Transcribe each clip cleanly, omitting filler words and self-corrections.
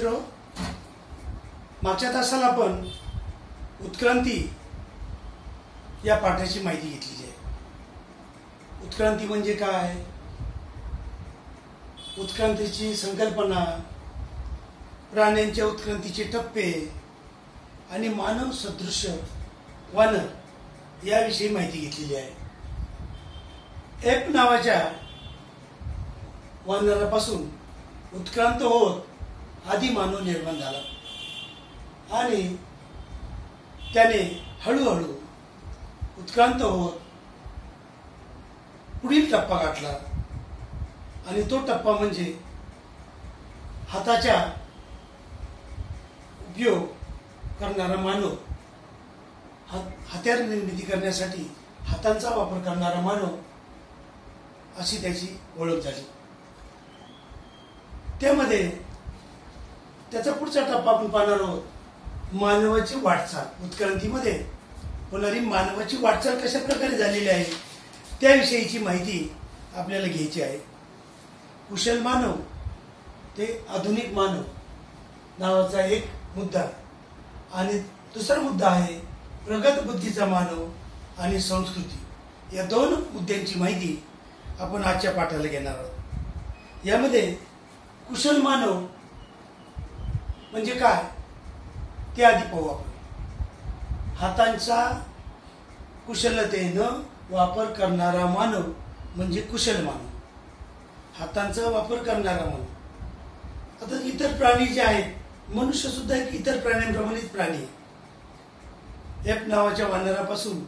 मित्र, मागच्या तासाला आपण उत्क्रांती या पाठाची माहिती घेतलेली आहे। उत्क्रांती म्हणजे काय, उत्क्रांतीची संकल्पना, प्राण्यांच्या उत्क्रांतीचे टप्पे आणि मानव सदृश वानर याविषयी माहिती घेतलेली आहे। एप नावाच्या वानरापासून उत्क्रांत होत आदी मानव निर्माण झाला आणि त्याने हळूहळू उत्क्रांत होत पुढील टप्पा गाठला आणि तो टप्पा म्हणजे हाताचा उपयोग करणारा मानव, हत्यार निर्मिती करण्यासाठी हातांचा वापर करणारा मानव अशी त्याची ओळख झाली। त्यामध्ये त्याचा पुढचा टप्पा आपण पाहणार आहोत, मानवाची वाटचाल। उत्क्रांतीमध्ये होणारी मानवाची वाटचाल कशा प्रकारे झालेली आहे त्याविषयीची माहिती आपल्याला घ्यायची आहे। कुशल मानव ते आधुनिक मानव नावाचा एक मुद्दा आणि दुसरा मुद्दा आहे प्रगत बुद्धीचा मानव आणि संस्कृती। या दोन मुद्द्यांची माहिती आपण आजच्या पाठाला घेणार आहोत। यामध्ये कुशल मानव म्हणजे काय ते आधी पाहू आपण। हातांचा कुशलतेनं वापर करणारा मानव म्हणजे कुशल मानव, हातांचा वापर करणारा मानव। आता इतर प्राणी जे आहेत, मनुष्य सुद्धा एक इतर प्राण्यांप्रमाणेच प्राणी आहे। एप नावाच्या वानरापासून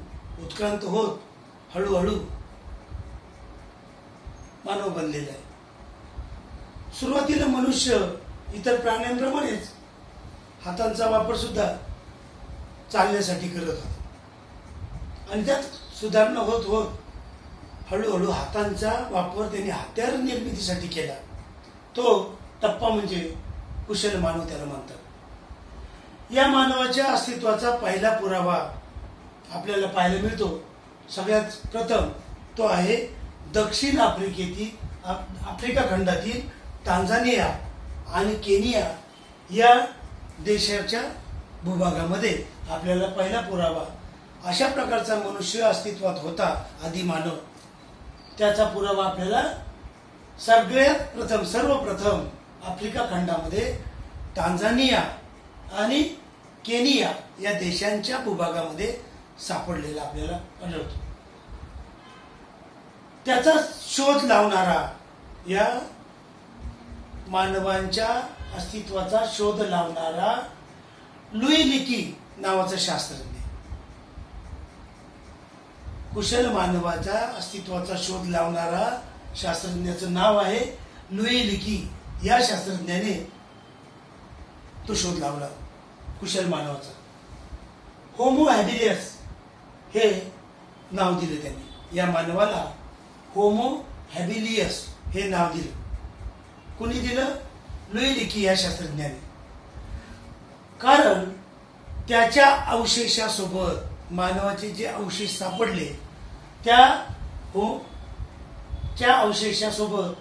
उत्क्रांत होत हळूहळू मानव बनलेला आहे। सुरुवातीला मनुष्य इतर प्राण्यांप्रमाणेच हातांचा वापर सुद्धा चालण्यासाठी करत होता आणि त्यात सुधारणा होत होत हळूहळू हातांचा वापर त्यांनी हत्यार निर्मितीसाठी केला। तो टप्पा म्हणजे कुशल मानव त्याला म्हणतात। या मानवाच्या अस्तित्वाचा पहिला पुरावा आपल्याला पाहायला मिळतो। सगळ्यात प्रथम तो आहे दक्षिण आफ्रिका खंडातील टांझानिया आणि केनिया या देशाच्या भूभागामध्ये आपल्याला पहिला पुरावा अशा प्रकारचा मनुष्य अस्तित्वात होता, आदी मानव। त्याचा पुरावा आपल्याला सर्वप्रथम आफ्रिका खंडामध्ये टांझानिया आणि केनिया या देशांच्या भूभागामध्ये सापडलेला आपल्याला आढळतो। त्याचा शोध लावणारा, या मानवांच्या अस्तित्वाचा शोध लावणारा लुई लिकी नावाचा शास्त्रज्ञ, कुशल मानवाच्या अस्तित्वाचा शोध लावणारा शास्त्रज्ञाचं नाव आहे लुई लिकी। या शास्त्रज्ञाने तो शोध लावला कुशल मानवाचा। होमो हॅबिलियस हे नाव दिले त्यांनी, या मानवाला होमो हॅबिलियस हे नाव दिलं। कोणी दिलं? लुई लिकी या शास्त्रज्ञाने। कारण त्याच्या अवशेषासोबत मानवाचे जे अवशेष सापडले त्या अवशेषासोबत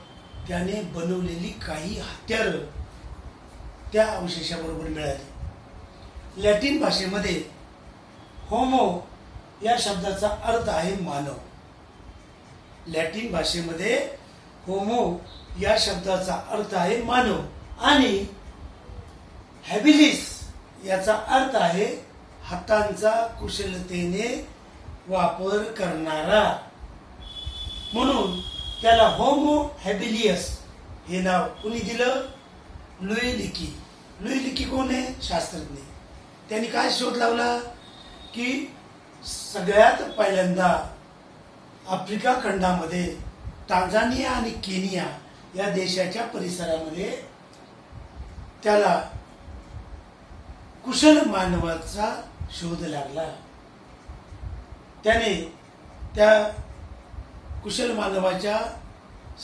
त्याने बनवलेली काही हत्यारं त्या अवशेषाबरोबर मिळाली। लॅटिन भाषेमध्ये होमो या शब्दाचा अर्थ आहे मानव। लॅटिन भाषेमध्ये होमो या शब्दाचा अर्थ आहे मानव आणि हॅबिलिस याचा अर्थ आहे हातांचा कुशलतेने वापर करणारा। म्हणून त्याला होमो हॅबिलियस हे नाव कुणी दिलं? लुई लिकी। लुई लिकी कोण आहे? शास्त्रज्ञ। त्यांनी काय शोध लावला की सगळ्यात पहिल्यांदा आफ्रिका खंडामध्ये टांझानिया आणि केनिया या देशाच्या परिसरामध्ये त्याला कुशल मानवाचा शोध लागला। त्याने त्या कुशल मानवाच्या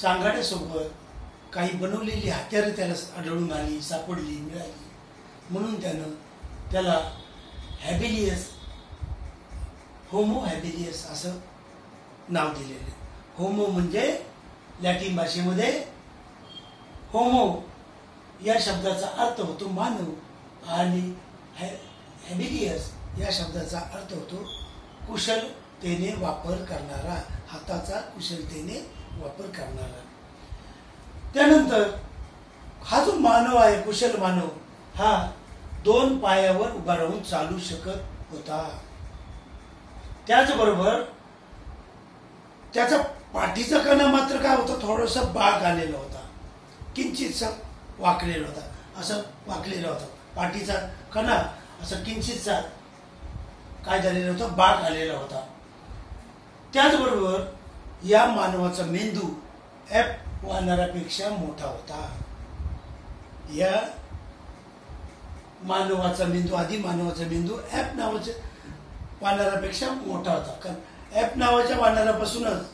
सांगाड्यासोबत काही बनवलेली हत्यारे त्याला आढळून आली, सापडली, मिळाली। म्हणून त्याला हॅबिलियस, होमो हॅबिलियस असं नाव दिलेलं। होमो म्हणजे लॅटिन भाषेमध्ये होमो या शब्दाचा अर्थ होतो मानव आणि हॅबिलियस या शब्दाचा अर्थ होतो कुशलतेने वापर करणारा, हाताचा कुशलतेने वापर करणारा. त्यानंतर हा जो मानव आहे, कुशल मानव, हा 2 पायावर उभा राहून चालू शकत होता. त्याचबरोबर त्याचा पाठीचा कणा मात्र काय होता, थोडासा बाक आलेला होता, किंचितसा वाकलेला होता, असं वाकलेला होता. पाठीचा कणा असं किंचितसा काय झालेला होता, बाक आलेला होता. त्याचबरोबर या मानवाचा मेंदू एप वानरापेक्षा मोठा होता. या मानवाचा मेंदू, आधी मानवाचा मेंदू एप नावाच्या वानरापेक्षा मोठा होता. कारण एप नावाच्या वानरापासूनच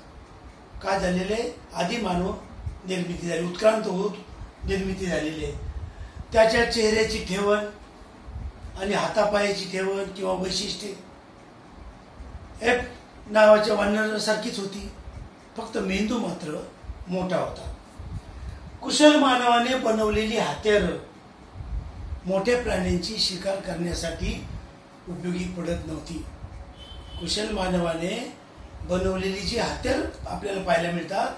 काय झालेले, आधी मानव निर्मिती झाली, उत्क्रांत होत निर्मिती झालेली आहे. त्याच्या चेहऱ्याची ठेवण आणि हातापायाची ठेवण किंवा वैशिष्ट्ये एप नावाच्या वानरासारखीच होती, फक्त मेंदू मात्र मोठा होता. कुशल मानवाने बनवलेली हत्यारं मोठ्या प्राण्यांची शिकार करण्यासाठी उपयोगी पडत नव्हती. कुशल मानवाने बनवलेली जी हत्यारं आपल्याला पाहायला मिळतात,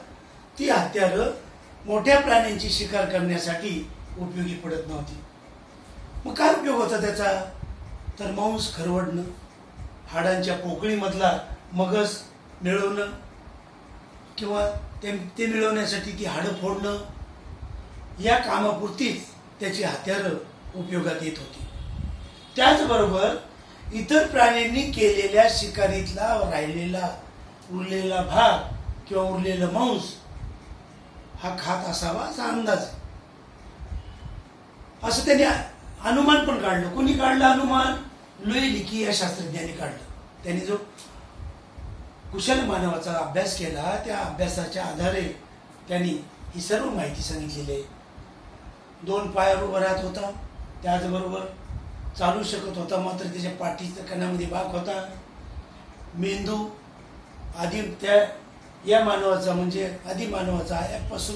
ती हत्यारं मोठ्या प्राण्यांची शिकार करण्यासाठी उपयोगी पडत नव्हती. मग काय उपयोग होता त्याचा, तर मांस खरवडणं, हाडांच्या पोकळीमधला मगज मिळवणं किंवा ते मिळवण्यासाठी ती हाडं फोडणं, या कामापुरतीच त्याची हत्यारं उपयोगात येत होती. त्याचबरोबर इतर प्राण्यांनी केलेल्या शिकारीतला राहिलेला उरलेला भाग किंवा उरलेलं मांस हा खात असावा असा अंदाज, असं त्यांनी अनुमान पण काढलं. कोणी काढलं अनुमान? लुई लिकी या शास्त्रज्ञांनी काढलं. त्यांनी जो कुशल मानवाचा अभ्यास केला, त्या अभ्यासाच्या आधारे त्यांनी ही सर्व माहिती सांगितलेली आहे. 2 पायावर उभा राहत होता, त्याचबरोबर चालू शकत होता, मात्र त्याच्या पाठीच्या कणामध्ये बाक होता. मेंदू आधी या मानवाचा म्हणजे आधी मानवाचा ॲपपासून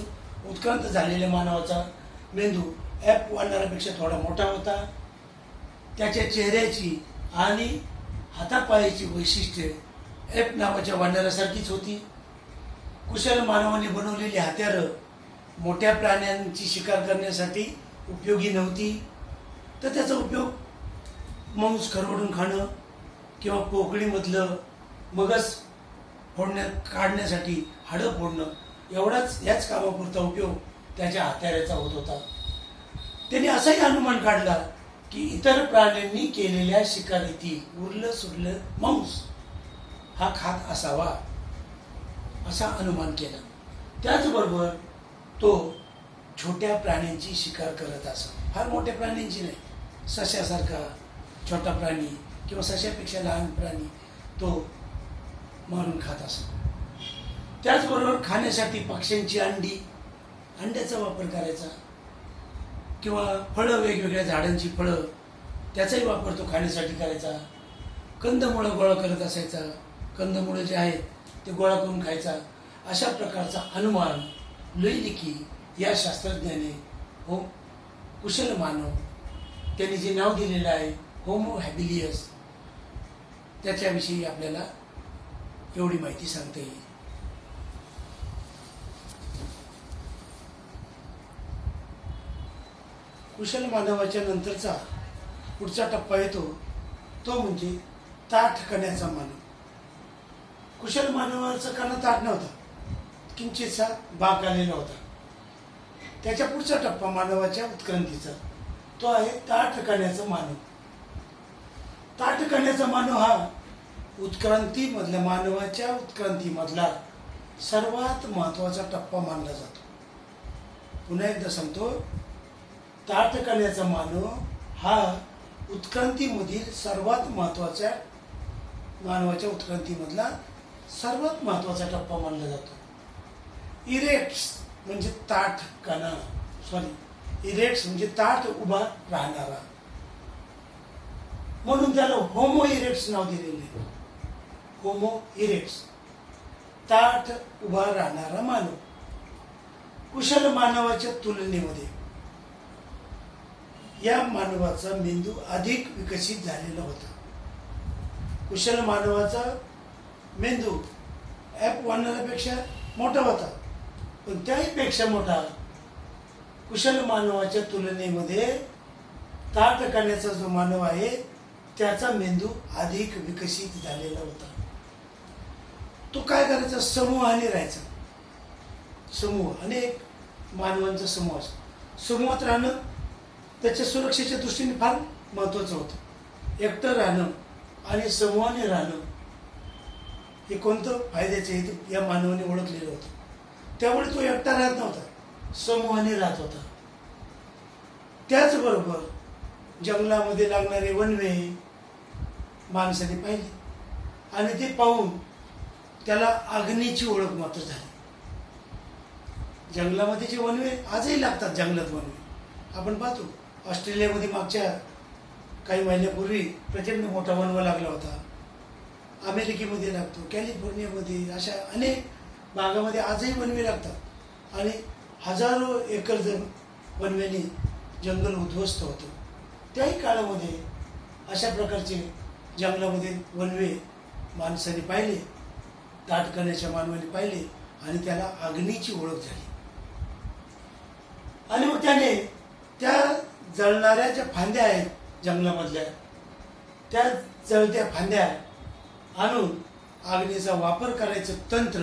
उत्क्रांत झालेल्या मानवाचा मेंदू ॲप वानरापेक्षा थोडा मोठा होता. त्याच्या चेहऱ्याची आणि हातापायाची वैशिष्ट्ये ॲप नावाच्या वानरासारखीच होती. कुशल मानवाने बनवलेली हत्यारं मोठ्या प्राण्यांची शिकार करण्यासाठी उपयोगी नव्हती, तर त्याचा उपयोग मांस खरवडून खाणं किंवा पोकळीमधलं मगज काढण्यासाठी हाडं फोडणं, याच कामापुरता उपयोग त्याच्या हत्याराचा होत होता. त्याने असाही अनुमान काढला की इतर प्राण्यांनी केलेल्या शिकारीतील उरलं सुरलं मांस हा खात असावा, असा अनुमान केला. त्याचबरोबर तो छोट्या प्राण्यांची शिकार करत असा, फार मोठ्या प्राण्यांची नाही, सश्यासारखा छोटा प्राणी किंवा सश्यापेक्षा लहान प्राणी तो मारून खात असा. त्याचबरोबर खाण्यासाठी पक्ष्यांची अंड्याचा वापर करायचा किंवा फळं, वेगवेगळ्या झाडांची फळं, त्याचाही वापर तो खाण्यासाठी करायचा. कंदमुळं गोळा करत असायचा, कंदमुळं जे आहेत ते गोळा करून खायचा. अशा प्रकारचा अनुमान लुई लिकी या शास्त्रज्ञाने कुशल मानव त्यांनी जे नाव दिलेलं आहे होमो हॅबिलियस, त्याच्याविषयी आपल्याला एवढी माहिती सांगता येईल. कुशल मानवाच्या नंतरचा पुढचा टप्पा येतो तो म्हणजे ताठ कण्याचा मानव. कुशल मानवाचा कणा ताठ नव्हता, किंचितसा बाक आलेला होता. त्याच्या पुढचा टप्पा मानवाच्या उत्क्रांतीचा तो आहे ताठ कण्याचा मानव. ताठ कण्याचा मानव हा मानवाच्या उत्क्रांतीमधला सर्वात महत्वाचा टप्पा मानला जातो. पुन्हा एकदा सांगतो, ताठ कण्याचा मानव हा उत्क्रांतीमधील सर्वात महत्वाच्या मानवाच्या उत्क्रांतीमधला सर्वात महत्वाचा टप्पा मानला जातो. इरेक्ट्स म्हणजे ताठ कणा, इरेक्ट्स म्हणजे ताठ उभा राहणारा, म्हणून त्याला होमो इरेक्ट्स नाव दिलेले आहे. होमो इरेक्ट्स, ताठ उभा राहणारा मानव. कुशल मानवाच्या तुलनेमध्ये या मानवाचा मेंदू अधिक विकसित झालेला होता. कुशल मानवाचा मेंदू ॲप वानरापेक्षा मोठा होता, पण त्याहीपेक्षा मोठा कुशल मानवाच्या तुलनेमध्ये ताठ करण्याचा जो मानव आहे त्याचा मेंदू अधिक विकसित झालेला होता. तो काय करायचा? समूहाने राहायचा. समूह, अनेक मानवांचा समूह असतो. समूहात राहणं त्याच्या सुरक्षेच्या दृष्टीने फार महत्त्वाचं होतं. एकटं राहणं आणि समूहाने राहणं हे कोणतं फायद्याचं आहे ते या मानवाने ओळखलेलं होतं. त्यामुळे तो एकटा राहत नव्हता, समूहाने राहत होता. त्याचबरोबर जंगलामध्ये लागणारे वनवे माणसाने पाहिले आणि ते पाहून त्याला अग्नीची ओळख मात्र झाली. जंगलामध्ये जे वनवे आजही लागतात, जंगलात वनवे आपण पाहतो. ऑस्ट्रेलियामध्ये मागच्या काही महिन्यापूर्वी प्रचंड मोठा वनवा लागला होता. अमेरिकेमध्ये लागतो, कॅलिफोर्नियामध्ये, अशा अनेक भागामध्ये आजही वनवे लागतात आणि हजारो एकर वनव्याने जंगल उद्ध्वस्त होतं. त्याही काळामध्ये अशा प्रकारचे जंगलामध्ये वनवे माणसाने पाहिले, ताठ करण्याच्या मानवाने पाहिले आणि त्याला अग्नीची ओळख झाली. आणि मग त्याने त्या जळणाऱ्या ज्या फांद्या आहेत जंगलामधल्या, त्या जळत्या फांद्या आणून अग्नीचा वापर करायचं तंत्र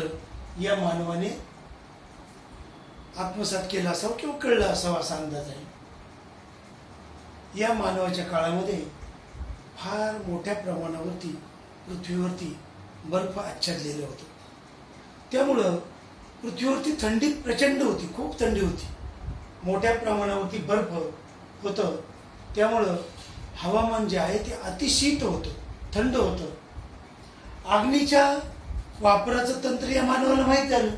या मानवाने आत्मसात केलं असावं किंवा कळलं असावं असा अंदाज आहे. या मानवाच्या काळामध्ये फार मोठ्या प्रमाणावरती पृथ्वीवरती बर्फ आच्छादलेलं होतं. त्यामुळं पृथ्वीवरती थंडी प्रचंड होती, खूप थंडी होती. मोठ्या प्रमाणावरती बर्फ होतं, त्यामुळं हवामान जे आहे ते अतिशीत होतं, थंड होतं. अग्नीच्या वापराचं तंत्र या मानवाला माहीत झालं.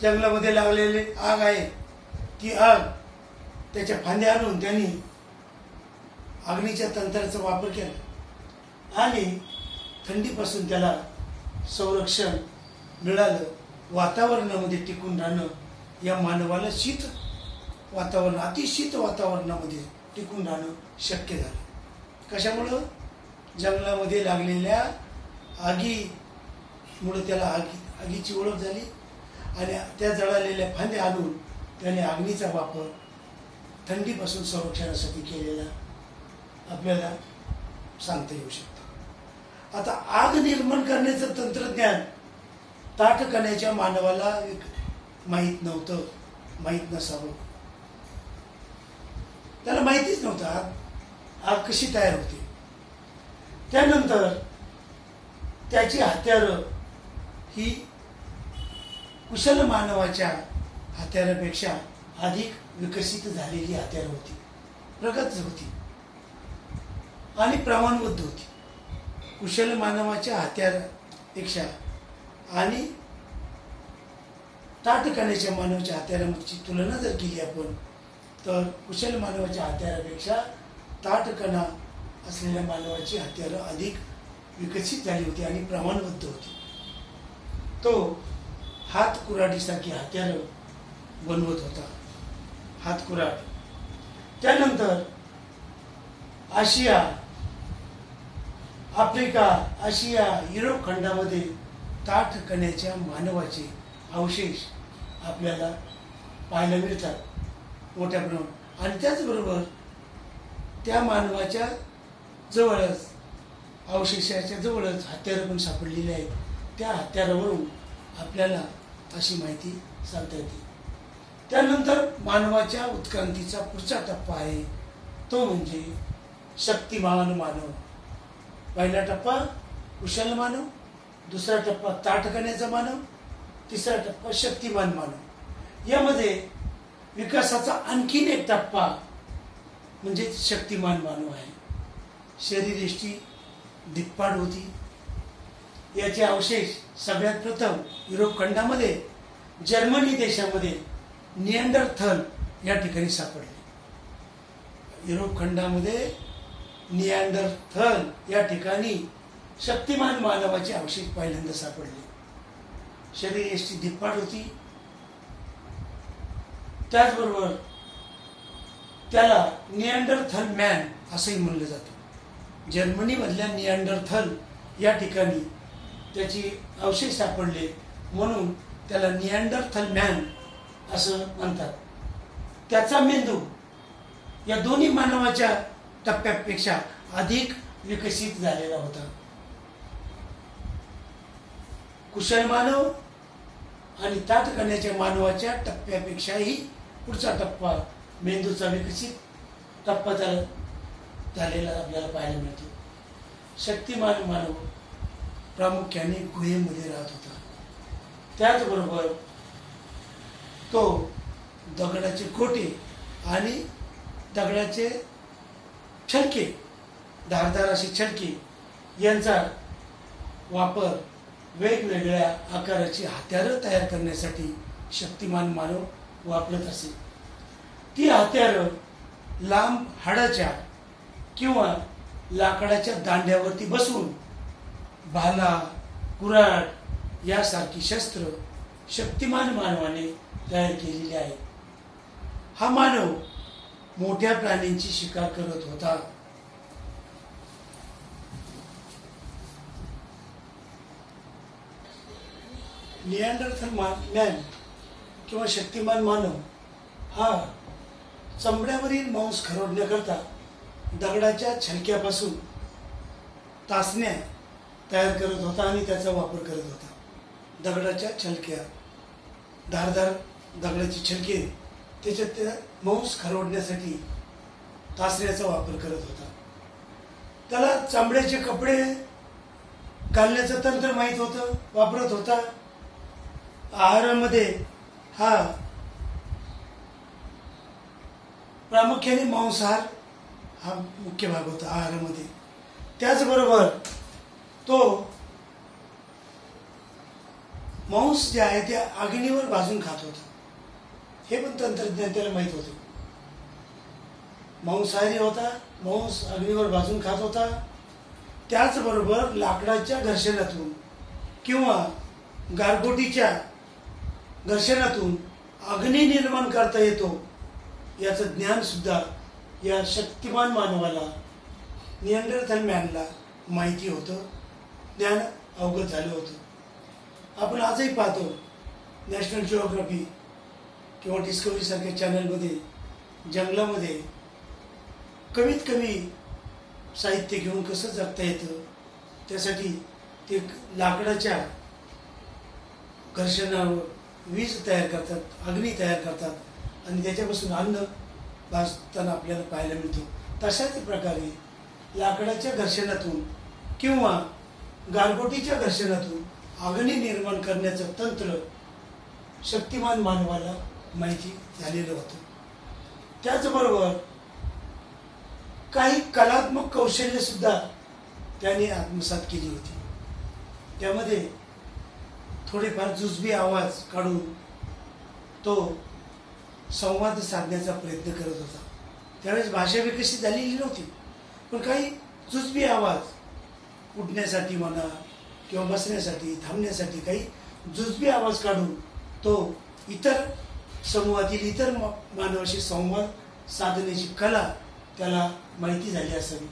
जंगलामध्ये लागलेले आग आहे, ती आग त्याच्या फांद्या आणून त्यांनी अग्नीच्या तंत्राचा वापर केला आणि थंडीपासून त्याला संरक्षण मिळालं. वातावरणामध्ये टिकून राहणं या मानवाला शीत वातावरण, अतिशीत वातावरणामध्ये टिकून राहणं शक्य झालं. कशामुळं? जंगलामध्ये लागलेल्या आगीमुळे त्याला आगीची ओळख झाली आणि त्या जळालेल्या फांद्या आणून त्याने अग्नीचा वापर थंडीपासून संरक्षणासाठी केलेला आपल्याला सांगता येऊ शकतं. आता आग निर्माण करण्याचं तंत्रज्ञान ताठ करण्याच्या मानवाला माहीत नव्हतं, माहीत नसावं. त्याला माहितीच नव्हतं आग कशी तयार होते. त्यानंतर त्याची हत्यारं ही कुशल मानवाच्या हत्यारापेक्षा अधिक विकसित झालेली हत्यारं होती, प्रगत होती आणि प्रमाणबद्ध होती. कुशल मानवाच्या हत्यारापेक्षा आणि ताठ करण्याच्या मानवाच्या हत्यारांची तुलना जर केली आपण तर कुशल मानवाच्या हत्यारापेक्षा ताठकणा असलेल्या मानवाची हत्यारं अधिक विकसित झाली होती आणि प्रमाणबद्ध होती. तो हात कुऱ्हाडीसारखी हत्यारं बनवत होता, हात कुऱ्हाड. त्यानंतर आशिया, आफ्रिका, आशिया, युरोप खंडामध्ये ताठ करण्याच्या मानवाचे अवशेष आपल्याला पाहायला मिळतात मोठ्या प्रमाणात. आणि त्याचबरोबर त्या मानवाच्या जवळच, अवशेषाच्या जवळच हत्यारं पण सापडलेली आहेत. त्या हत्यारावरून आपल्याला अशी माहिती सांगता येते. त्यानंतर मानवाच्या उत्क्रांतीचा पुढचा टप्पा आहे तो म्हणजे शक्तिमान मानव. पहिला टप्पा कुशल मानव, दुसरा टप्पा ताठ करण्याचा मानव, तिसरा टप्पा शक्तिमान मानव. यामध्ये विकासाचा आणखीन एक टप्पा म्हणजे शक्तिमान मानव आहे. शरीरयष्टी धिप्पाड होती. याचे अवशेष सगळ्यात प्रथम युरोप खंडामध्ये, जर्मनी देशामध्ये निअँडरथल या ठिकाणी सापडले. युरोप खंडामध्ये निअँडरथल या ठिकाणी शक्तिमान मानवाचे अवशेष पहिल्यांदा सापडले. शरीरयष्टी धिप्पाड होती. त्याचबरोबर त्याला निअँडरथल मॅन असंही म्हणलं जातं. जर्मनीमधल्या निअँडरथल या ठिकाणी त्याची अवशेष सापडले म्हणून त्याला निअँडरथल मॅन असं म्हणतात. त्याचा मेंदू या दोन्ही मानवाच्या टप्प्यापेक्षा अधिक विकसित झालेला होता. कुशल मानव आणि ताठकण्याच्या मानवाच्या टप्प्यापेक्षाही पुढचा टप्पा मेंदूचा विकसित टप्पा झालेला आपल्याला पाहायला मिळतो. शक्तिमान मानव प्रामुख्याने गुहेमध्ये राहत होता. त्याचबरोबर तो दगडाचे कोटे आणि दगडाचे छलके, धारदार असे छलके यांचा वापर वेगवेगळ्या आकाराची हत्यारं तयार करण्यासाठी शक्तिमान मानव वापरत असे. ती हत्यारं लांब हाडाच्या किंवा लाकडाच्या दांड्यावरती बसून भाला, कुऱ्हाड यासारखी शस्त्र शक्तिमान मानवाने तयार केलेली आहे. हा मानव मोठ्या प्राण्यांची शिकार करत होता. निअँडरथल मॅन किंवा शक्तिमान मानव हा चमड्यावरील मांस खरडण्याकरता दगडाच्या छलक्यापासून तासण्या तयार करत होता आणि त्याचा वापर करत होता. दगडाच्या छलक्या, धारदार दगडाची छलके, त्याच्यात त्या मांस खरवडण्यासाठी तासण्याचा वापर करत होता. त्याला चामड्याचे कपडे घालण्याचं तंत्र माहीत होतं, वापरत होता. आहारामध्ये हा प्रामुख्याने मांसाहार हा मुख्य भाग होता आहारामध्ये. त्याचबरोबर तो मांस जे आहे ते अग्नीवर भाजून खात होता. हे पण तंत्रज्ञान त्याला माहीत होतं. मांसाहारी होता, मांस अग्नीवर भाजून खात होता. त्याचबरोबर लाकडाच्या घर्षणातून किंवा गारगोटीच्या घर्षणातून अग्नी निर्माण करता येतो याचं ज्ञान सुद्धा या शक्तिमान मानवाला, निअँडरथल मॅनला माहिती होतं, ज्ञान अवगत झालं होतं. आपण आजही पाहतो नॅशनल जिओग्राफी किंवा डिस्कवरी सारख्या चॅनलमध्ये जंगलामध्ये कमीत कमी साहित्य घेऊन कसं जगता येतं त्यासाठी ते लाकडाच्या घर्षणावर वीज तयार करतात, अग्नी तयार करतात आणि त्याच्यापासून अन्न भाजताना आपल्याला पाहायला मिळतो. तशाच प्रकारे लाकडाच्या घर्षणातून किंवा गारगोटीच्या घर्षणातून अग्नी निर्माण करण्याचं तंत्र शक्तिमान मानवाला माहिती झालेलं होतं. त्याचबरोबर काही कलात्मक कौशल्य सुद्धा त्याने आत्मसात केली होती. त्यामध्ये थोडेफार जुजबी आवाज काढून तो संवाद साधण्याचा प्रयत्न करत होता. त्यावेळेस भाषा विकसित झालेली नव्हती, पण काही जुजबी आवाज उठण्यासाठी म्हणा किंवा बसण्यासाठी, थांबण्यासाठी काही जुजबी आवाज काढून तो इतर समूहातील इतर मानवाशी संवाद साधण्याची कला त्याला माहिती झाली असावी.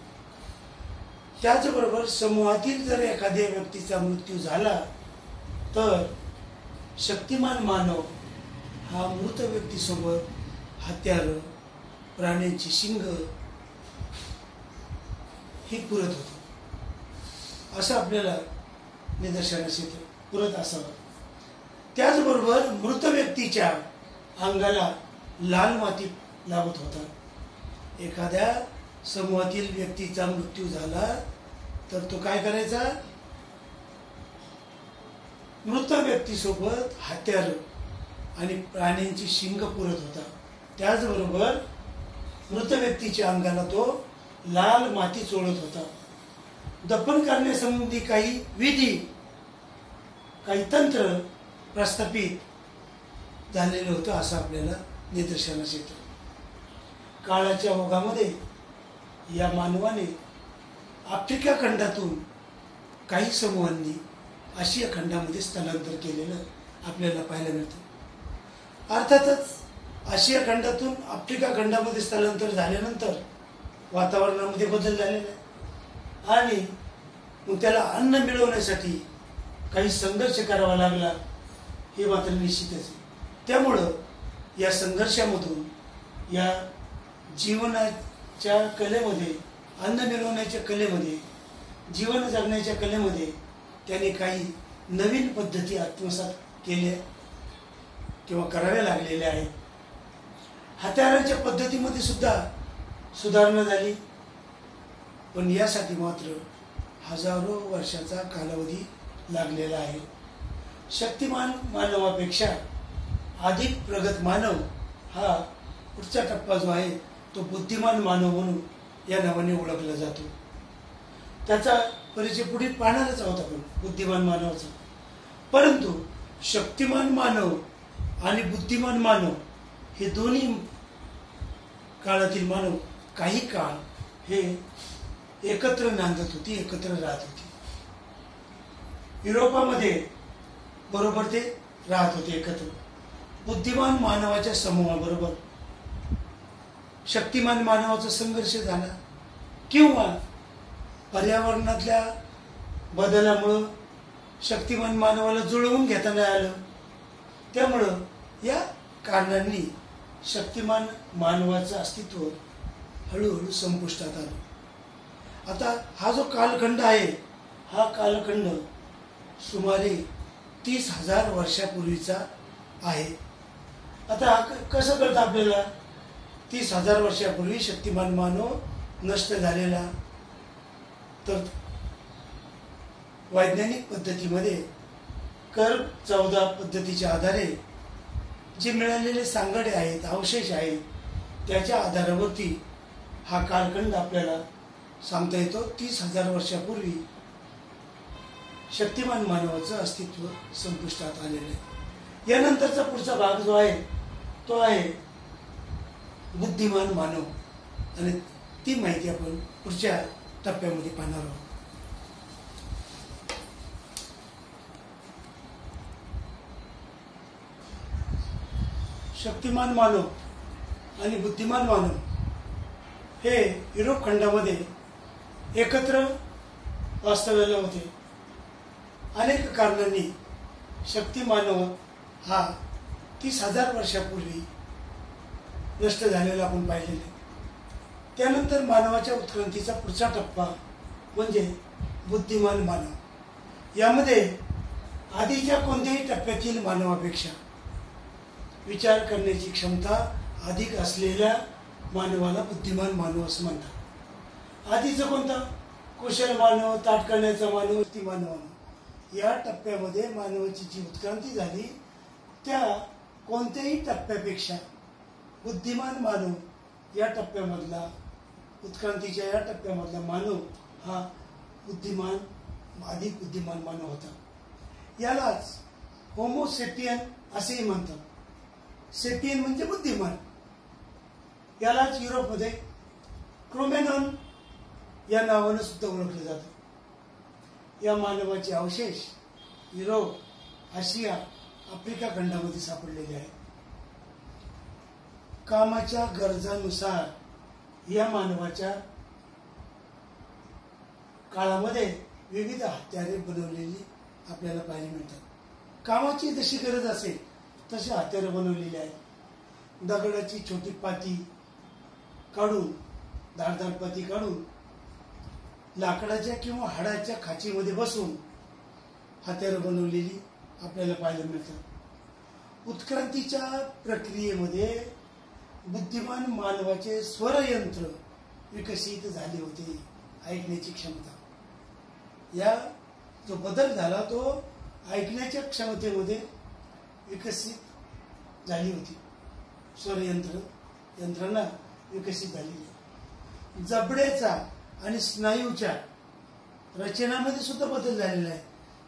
त्याचबरोबर समूहातील जर एखाद्या व्यक्तीचा मृत्यू झाला तर शक्तिमान मानव हा मृत व्यक्तीसोबत हत्यार, प्राण्यांची शिंग हे पुरत होतं असं आपल्याला निदर्शनास येतं, पुरत असावं. त्याचबरोबर मृत व्यक्तीच्या अंगाला लाल माती लावत होता. एखाद्या समूहातील व्यक्तीचा मृत्यू झाला तर तो काय करायचा, मृत व्यक्तीसोबत हत्यार आणि प्राण्यांची शिंग पुरत होता. त्याचबरोबर मृत व्यक्तीच्या अंगाला तो लाल माती चोळत होता. दफन करण्यासंबंधी काही विधी, काही तंत्र प्रस्थापित झालेलं होतं असं आपल्याला निदर्शनास येतं. काळाच्या ओघामध्ये या मानवाने आफ्रिका खंडातून काही समूहांनी आशिया खंडामध्ये स्थलांतर केलेलं आपल्याला पाहायला मिळतं. अर्थातच आशिया खंडातून आफ्रिका खंडामध्ये स्थलांतर झाल्यानंतर वातावरणामध्ये बदल झालेला आहे आणि मग त्याला अन्न मिळवण्यासाठी काही संघर्ष करावा लागला, हे मात्र निश्चितच आहे. त्यामुळं या संघर्षामधून या जीवनाच्या कलेमध्ये, अन्न मिळवण्याच्या कलेमध्ये, जीवन जगण्याच्या कलेमध्ये त्याने काही नवीन पद्धती आत्मसात केल्या किंवा कराव्या लागलेल्या आहेत. हत्यारांच्या पद्धतीमध्ये सुद्धा सुधारणा झाली, पण यासाठी मात्र हजारो वर्षाचा कालावधी लागलेला आहे. शक्तिमान मानवापेक्षा अधिक प्रगत मानव हा पुढचा टप्पा जो आहे तो बुद्धिमान मानव म्हणून या नावाने ओळखला जातो. त्याचा परिचय पुढे पाहणारच आहोत आपण, बुद्धिमान मानवाचा. परंतु शक्तिमान मानव आणि बुद्धिमान मानव हे दोन्ही काळातील मानव काही काळ हे एकत्र नांदत होती, एकत्र राहत होती. युरोपामध्ये बरोबर ते राहत होते एकत्र. बुद्धिमान मानवाच्या समूहाबरोबर शक्तिमान मानवाचा संघर्ष झाला किंवा पर्यावरणातल्या बदलामुळं शक्तिमान मानवाला जुळवून घेता नाही आलं. त्यामुळं या कारणांनी शक्तिमान मानवाचं अस्तित्व हळूहळू संपुष्टात आलं. आता हा जो कालखंड आहे, हा कालखंड सुमारे 30,000 वर्षापूर्वीचा आहे. आता कसं कळतं आपल्याला 30,000 वर्षापूर्वी शक्तिमान मानव नष्ट झालेला? तर वैज्ञानिक पद्धतीमध्ये कर्ब 14 पद्धतीच्या आधारे जे मिळालेले सांगडे आहेत, अवशेष आहेत, त्याच्या आधारावरती हा कालखंड आपल्याला सांगता येतो. 30,000 वर्षापूर्वी शक्तिमान मानवाचं अस्तित्व संपुष्टात आलेलं आहे. यानंतरचा पुढचा भाग जो आहे तो आहे बुद्धिमान मानव, आणि ती माहिती आपण पुढच्या टप्प्यामध्ये पाहणार आहोत. शक्तिमान मानव आणि बुद्धिमान मानव हे युरोप खंडामध्ये एकत्र वास्तव्याला होते. अनेक कारणांनी शक्ती मानव हा 30,000 वर्षापूर्वी नष्ट झालेला आपण पाहिलेले. त्यानंतर मानवाच्या उत्क्रांतीचा पुढचा टप्पा म्हणजे बुद्धिमान मानव. यामध्ये आधीच्या कोणत्याही टप्प्यातील मानवापेक्षा विचार करण्याची क्षमता अधिक असलेल्या मानवाला बुद्धिमान मानव असं म्हणतात. आधीचं कोणता? कुशल मानव, ताठ करण्याचा मानव, ती मानव. या टप्प्यामध्ये मानवाची जी उत्क्रांती झाली त्या कोणत्याही टप्प्यापेक्षा बुद्धिमान मानव या टप्प्यामधला, उत्क्रांतीच्या या टप्प्यामधला मानव हा बुद्धिमान, अधिक बुद्धिमान मानव होता. यालाच होमोसेपियन असेही म्हणतात. सेपियन म्हणजे बुद्धिमान. यालाच युरोपमध्ये क्रोमेनॉन या नावानं सुद्धा ओळखलं जातं. या मानवाचे अवशेष युरोप, आशिया, आफ्रिका खंडामध्ये सापडलेले आहेत. कामाच्या गरजानुसार या मानवाच्या काळामध्ये विविध हत्यारे बनवलेली आपल्याला पाहायला मिळतात. कामाची जशी गरज असेल तशी हत्यारे बनवलेली आहेत. दगडाची छोटी पाती काढून, धारदार पाती काढून लाकडाच्या किंवा हाडाच्या खाचीमध्ये बसून हत्यारं बनवलेली आपल्याला पाहायला मिळतात. उत्क्रांतीच्या प्रक्रियेमध्ये बुद्धिमान मानवाचे स्वरयंत्र विकसित झाले होते, ऐकण्याची क्षमता. या जो बदल झाला तो ऐकण्याच्या क्षमतेमध्ये विकसित झाली होती. यंत्रणा विकसित झालेली. जबड्याचा आणि स्नायूच्या रचनामध्ये सुद्धा बदल झालेला आहे,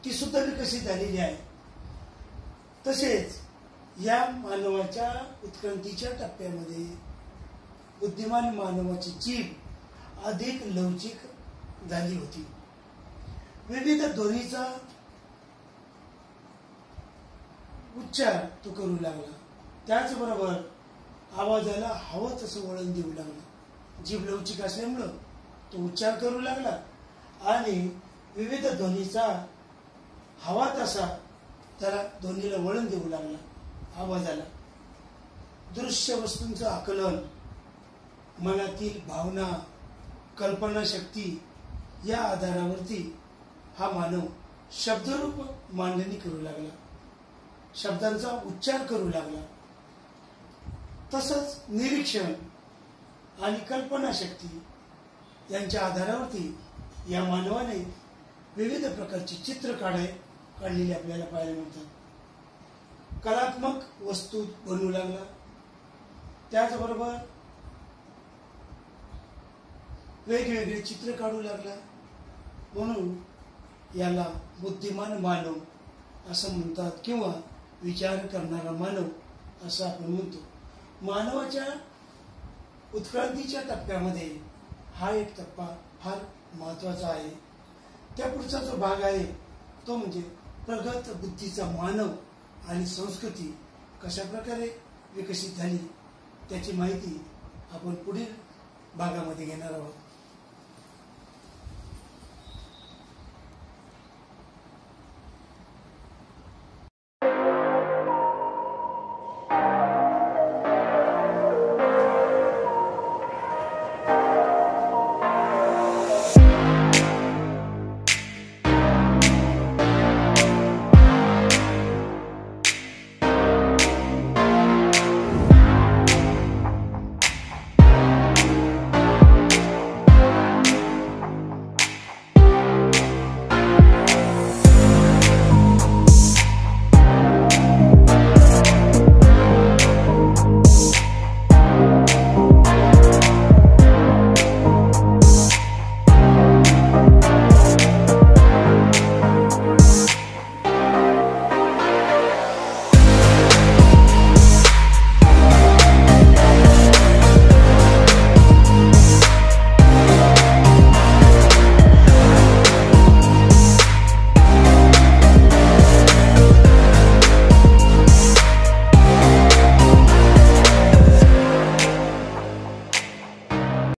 ती सुद्धा विकसित झालेली आहे. तसेच या मानवाच्या उत्क्रांतीच्या टप्प्यामध्ये बुद्धिमान मानवाची जीभ अधिक लवचिक झाली होती. विविध ध्वनीचा उच्चार तो करू लागला. त्याचबरोबर आवाजाला हवं तसं वळण देऊ लागला. जीभ लवचिक असल्यामुळं तो उच्चार करू लागला आणि विविध ध्वनीचा हवा तसा त्याला ध्वनीला वळण देऊ लागला आवाजाला. दृश्य वस्तूंचं आकलन, मनातील भावना, कल्पनाशक्ती या आधारावरती हा मानव शब्दरूप मांडणी करू लागला, शब्दांचा उच्चार करू लागला. तसंच निरीक्षण आणि कल्पनाशक्ती यांच्या आधारावरती या मानवाने विविध प्रकारची चित्र काढलेली आपल्याला पाहायला मिळतात. कलात्मक वस्तू बनवू लागला. त्याचबरोबर वेगवेगळे चित्र काढू लागला. म्हणून याला बुद्धिमान मानव असं म्हणतात किंवा विचार करणारा मानव असं आपण म्हणतो. मानवाच्या उत्क्रांतीच्या टप्प्यामध्ये हा एक टप्पा फार महत्वाचा आहे. त्या पुढचा जो भाग आहे तो म्हणजे प्रगत बुद्धीचा मानव आणि संस्कृती कशा प्रकारे विकसित झाली त्याची माहिती आपण पुढील भागामध्ये घेणार आहोत.